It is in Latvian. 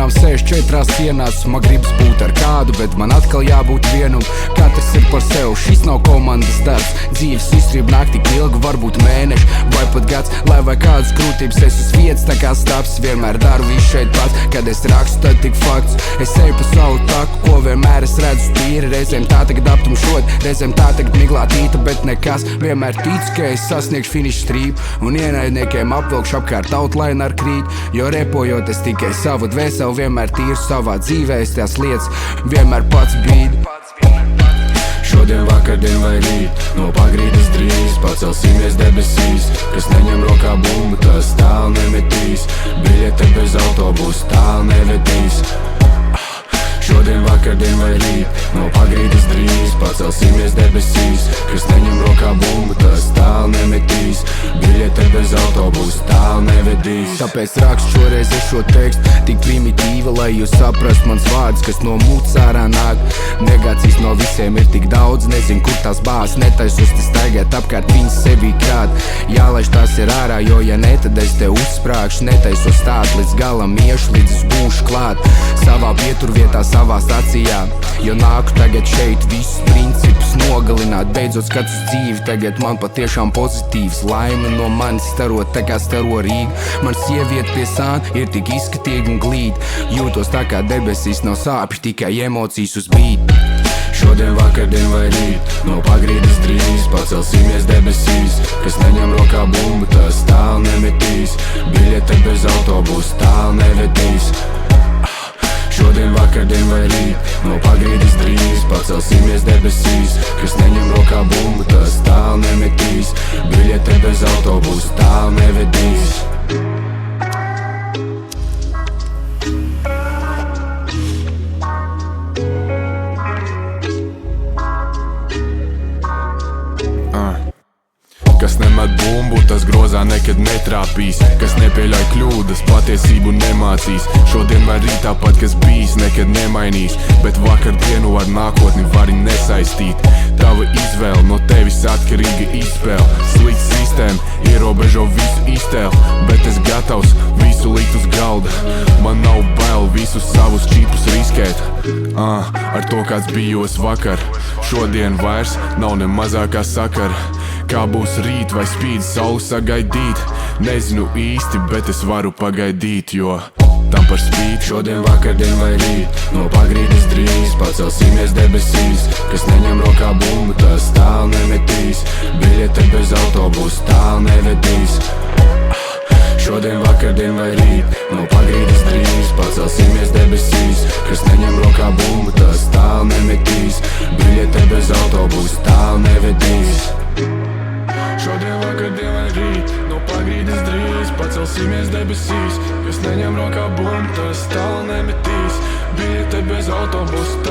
dienām sēž 4 sienās. Man gribas būt ar kādu, bet man atkal jābūt vienam. Katrs ir par sev, šis nav komandas darbs. Dzīves izturība nāk tik ilgi, varbūt mēneši vai pat gads. Lai vai kādas krūtības, es uz vietas tā kā stāps. Vienmēr daru visu šeit pats, kad es rakstu, tad tik fakts. Es eju pa savu taku, ko vienmēr es redzu tīri. Reizēm tā tagad aptumšot, reizēm tā tagad miglātīta, bet nekas. Vienmēr tic, ka es sasniegšu finišu strīpu, un ienaidniekiem apvilkšu apkārt tautlaiņu ar krīt. Jo repojot es tikai savu dvēseli, vienmēr tīru savā dzīvē, es tās lietas vienmēr pats bīdu. Šodien, vakardien vai rīt, no pagrīdes drīz pacelsimies debesīs. Kas neņem rokā bumbu, tas tālu nemetīs. Biļete bez autobusa tālu nevedīs. Šodien, vakardien vai rīt, no pagrīdes drīz pacelsimies debesīs. Kas neņem rokā bumbu, tas tālu nemetīs. Biļete bez autobusa tālu nevedīs. Tāpēc rakstu šoreiz es šo tekstu tik primitīva, lai jūs saprast mans vārds, kas no mutes ārā nāk. Negācijas no visiem ir tik daudz, nezinu, kur tās bāzes netaisos te staigāt apkārt viņas sevī krāt. Jālaiž tās ir ārā, jo ja ne, tad es te uzsprāgšu. Netaisos stāt līdz galam iešu, līdz es būšu klāt savā pieturvietā, savā stacijā. Jo nāku tagad šeit visus principus nogalināt. Beidzot skats uz dzīvi, tagad man patiešām pozitīvs. Laime no manis starot tā kā staro Rīga. Man sieviete pie sāna ir tik izskatīgi un glīd. Jūtos tā kā debesīs nav sāpju, tikai emocijas uz bīt. Šodien, vakardien vai rīt, no pagrīdes drīz pacelsimies debesīs. Kas neņem rokā bumbu, tas tālu nemetīs. Biļete bez autobusa tālu nevedīs. Šodien, vakardien vai rīt, no pagrīdes drīz pacelsimies debesīs. Kas neņem rokā bumbu, tas tālu nemetīs. Biļete bez autobusa tālu nevedīs. Kas nemet bumbu, tas grozā nekad netrāpīs. Kas nepieļauj kļūdas, patiesību nemācīs. Šodien vai rīt tāpat, kas bijis, nekad nemainīs. Bet vakardienu ar nākotni vari nesaistīt. Tava izvēle, no tevis atkarīga izspēle. Slikta sistēma ierobežo visu iztēli, bet es gatavs visu likt uz galda. Man nav bail visus savus čipus riskēt. Ar to kāds bijos vakar, šodien vairs nav ne mazākā sakara. Kā būs rīt vai spīd saule sagaidīt, nezinu īsti, bet es varu pagaidīt, jo tam par spīti. Šodien, vakardien vai rīt, no pagrīdes drīz pacelsimies debesīs. Kas neņem rokā bumbu, tas tālu nemetīs. Biļete bez autobusa tālu nevedīs. Šodien, vakardien vai rīt, no pagrīdes drīz pacelsimies debesīs. Kas neņem rokā bumbu, tas tālu nemetīs. Biļete bez autobusa tālu nevedīs. Šodien, vakardien vai rīt, no pagrīdes drīz pacelsimies debesīs. Kas neņem rokā bumbu, tas tālu nemetīs. Biļete bez autobusa